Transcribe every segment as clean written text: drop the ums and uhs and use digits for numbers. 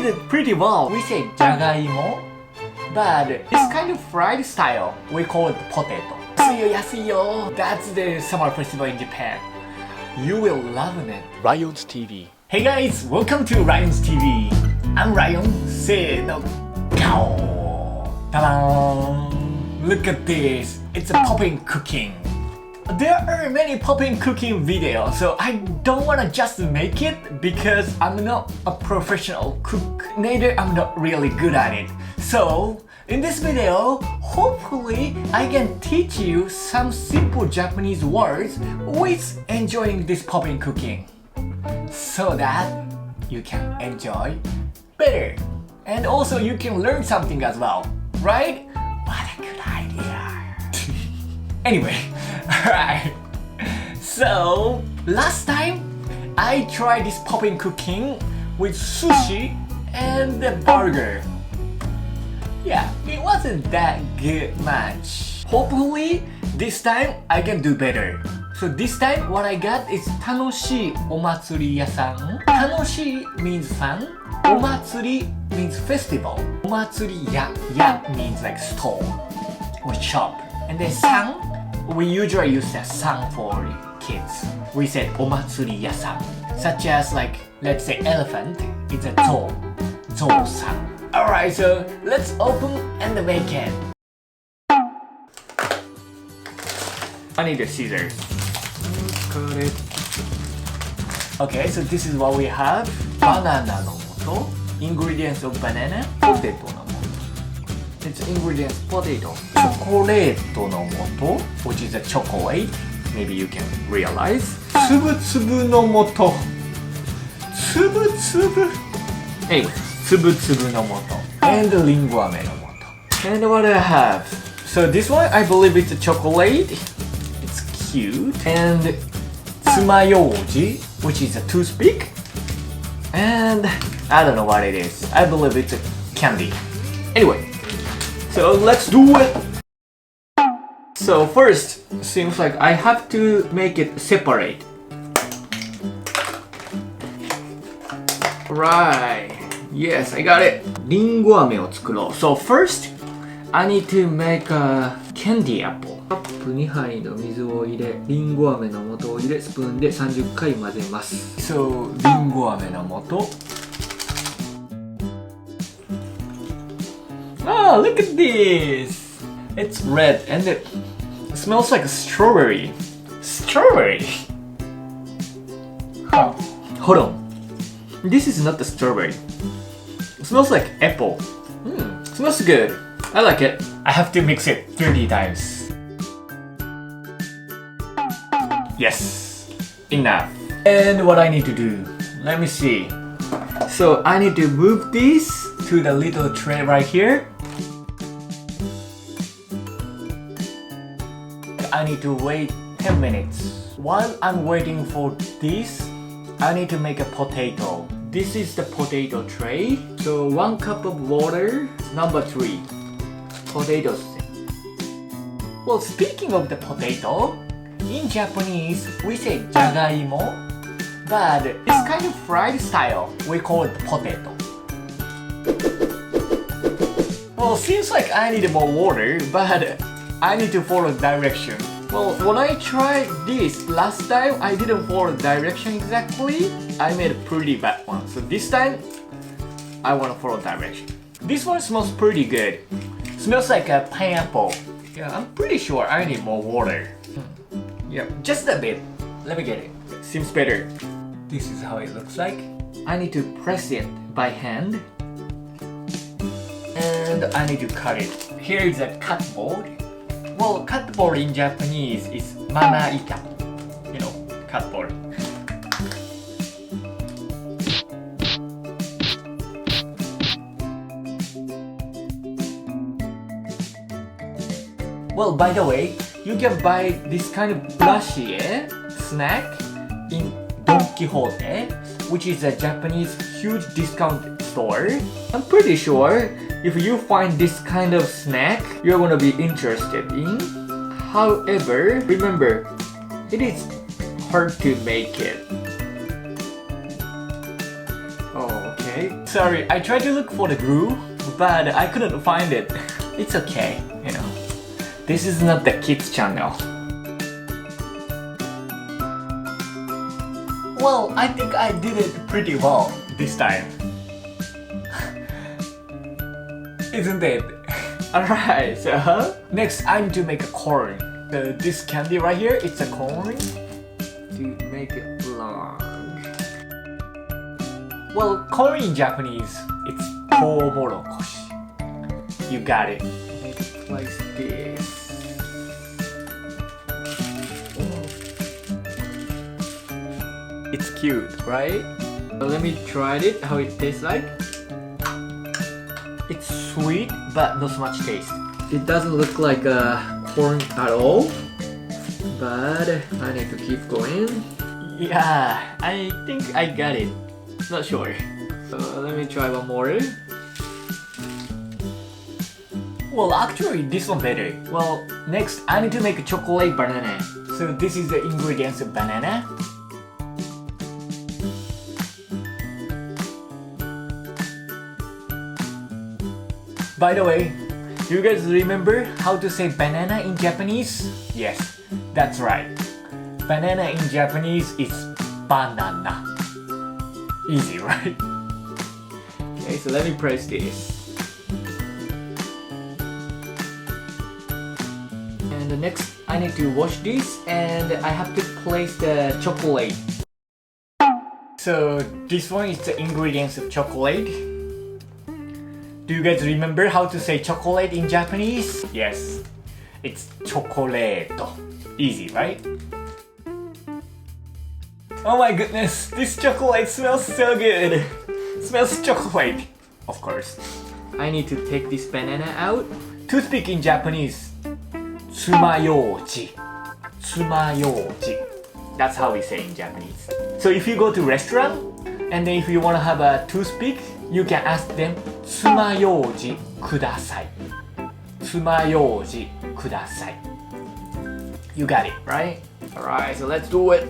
did it pretty well. We say じゃがいも but it's kind of fried style. We call it potato. Yasui yo. That's the summer festival in Japan. You will love it. Ryan's TV. Hey guys, welcome to Ryan's TV. I'm Ryan. せーの、ガオー。Ta-da! Look at this. It's a Popin cooking. There are many Popin cooking videos, so I don't wanna just make it because I'm not a professional cook. Neither I'm not really good at it. So, in this video, hopefully I can teach you some simple Japanese words with enjoying this Popin cooking, so that you can enjoy better. And also you can learn something as well, right? What a good idea. Anyway, alright. So, last time I tried this Popin cooking with sushi and the burger. Yeah, it wasn't that good much. Hopefully, this time I can do better. So this time what I got is Tanoshi Omatsuri Yasan. Tanoshi means fun. Omatsuri means festival. Omatsuri ya means like stall or shop. And then san, we usually use that san for kids. We said Omatsuri Yasan. Such as like, let's say elephant, it's a zo-san. Alright, so let's open and make it. I need the scissors. Got it. Okay, so this is what we have. Banana no moto. Ingredients of banana. Poteto no moto. It's ingredients potato. Chocolate no moto, which is a chocolate. Maybe you can realize. Tsubu no moto. Tsubu. Hey, tsubu no moto. And the Ringo no moto. And what I have. So this one, I believe it's a chocolate. It's cute. And Tsumayouji, which is a toothpick. And I don't know what it is. I believe it's a candy. Anyway, so let's do it. So first, seems like I have to make it separate. Right. Yes, I got it. リンゴ飴を作ろう。So first, I need to make a candy apple. カップ2杯の水を入れ、リンゴ飴の素を入れ、スプーンで30回混ぜます。So, リンゴ飴の素。Ah, look at this! It's red and it smells like a strawberry. Strawberry? Huh. Hold on. This is not the strawberry. It smells like apple. Smells good. I like it. I have to mix it 30 times. Yes, enough. And what I need to do, let me see. So I need to move this to the little tray right here. I need to wait 10 minutes. While I'm waiting for this, I need to make a potato. This is the potato tray. So 1 cup of water, number 3. Potatoes. Well, speaking of the potato, in Japanese, we say じゃがいも but it's kind of fried style. We call it potato. Well, seems like I need more water, but I need to follow direction. Well, when I tried this last time, I didn't follow direction exactly. I made a pretty bad one. So this time, I want to follow direction. This one smells pretty good. Smells like a pineapple. Yeah, I'm pretty sure I need more water. Yeah, just a bit. Let me get it. Seems better. This is how it looks like. I need to press it by hand. And I need to cut it. Here is a cut board. Well, cut board in Japanese is Manaita. You know, cut board. Well, by the way, you can buy this kind of Kurashie snack in Don Quixote, which is a Japanese huge discount store. I'm pretty sure if you find this kind of snack, you're gonna be interested in. However, remember, it is hard to make it. Oh, okay. Okay, sorry, I tried to look for the glue, but I couldn't find it. It's okay, you know. This is not the kids channel. Well, I think I did it pretty well this time. Isn't it? Alright, so next I need to make a corn. This candy right here, it's a corn. To make it long. Well, corn in Japanese, it's Tomorokoshi. You got it. Like this. It's cute, right? So let me try it, how it tastes like. It's sweet, but not so much taste. It doesn't look like a corn at all. But I need to keep going. Yeah, I think I got it. Not sure. So let me try one more. Well, actually this one better. Well, next I need to make a chocolate banana. So this is the ingredients of banana. By the way, you guys remember how to say banana in Japanese? Yes, that's right. Banana in Japanese is banana. Easy, right? Okay, so let me press this. And the next, I need to wash this and I have to place the chocolate. So this one is the ingredients of chocolate. Do you guys remember how to say chocolate in Japanese? Yes, it's chocolate. Easy, right? Oh my goodness, this chocolate smells so good. Smells chocolate, of course. I need to take this banana out. Toothpick in Japanese, Tsumayouji. Tsumayouji. That's how we say in Japanese. So if you go to restaurant and then if you want to have a toothpick, you can ask them, Tsumayouji kudasai. Tsumayouji kudasai. You got it, right? Alright, so let's do it.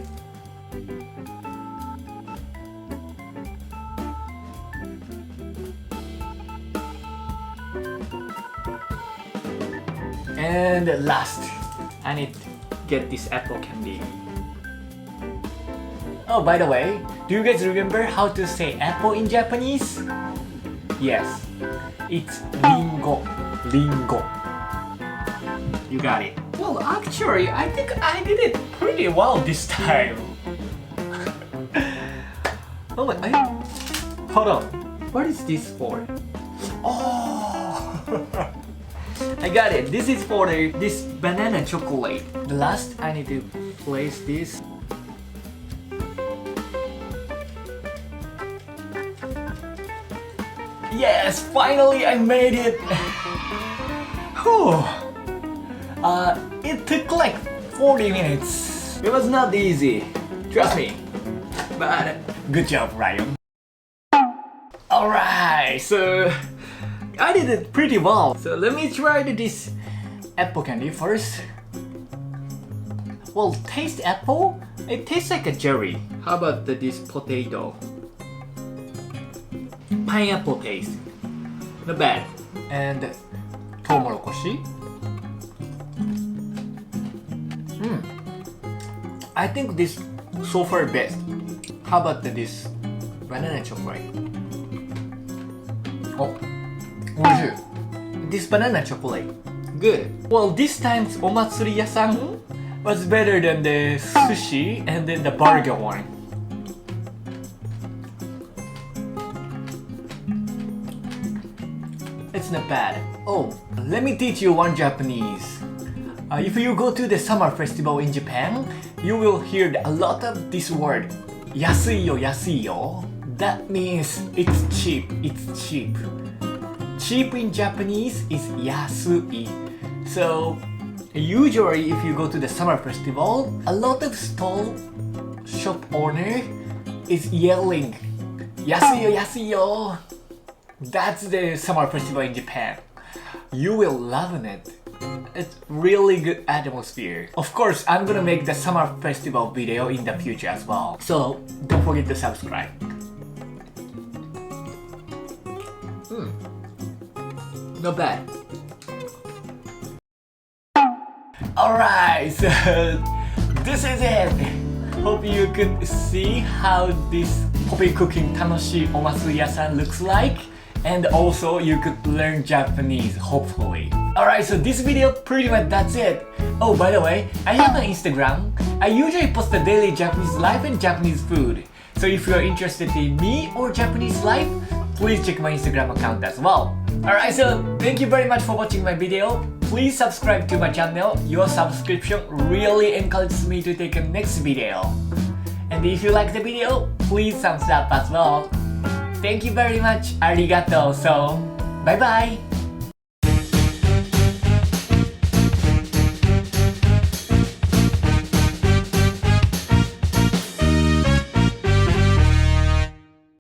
And last, I need to get this apple candy. Oh, by the way, do you guys remember how to say apple in Japanese? Yes, it's Ringo. Ringo. You got it. Well, actually, I think I did it pretty well this time. Oh my, hold on. What is this for? Oh, I got it. This is for this banana chocolate. The last, I need to place this. Yes, finally I made it. Whew. It took like 40 minutes. It was not easy, trust me. But good job, Ryan. Alright, so I did it pretty well. So let me try this apple candy first. Well, taste apple? It tastes like a jelly. How about this potato? Pineapple taste. Not bad. And Tomorokoshi. I think this so far best. How about this banana chocolate? Oh, this banana chocolate. Good. Well, this time's Omatsuri Yasan was better than the sushi and then the burger one. It's not bad. Oh, let me teach you one Japanese. If you go to the summer festival in Japan, you will hear a lot of this word. Yasui yo, yasui yo. That means it's cheap, it's cheap. Cheap in Japanese is yasui. So, usually if you go to the summer festival, a lot of shop owner is yelling, Yasui yo, yasui yo. That's the summer festival in Japan. You will love it. It's really good atmosphere. Of course, I'm gonna make the summer festival video in the future as well. So don't forget to subscribe. Not bad. Alright, so this is it. Hope you could see how this Popin cooking Tanoshi Omatsuri Yasan looks like. And also you could learn Japanese, hopefully. Alright, so this video pretty much that's it. Oh, by the way, I have an Instagram. I usually post a daily Japanese life and Japanese food. So if you are interested in me or Japanese life, please check my Instagram account as well. Alright, so thank you very much for watching my video. Please subscribe to my channel. Your subscription really encourages me to take a next video. And if you like the video, please thumbs up as well. Thank you very much. Arigato. So, bye bye.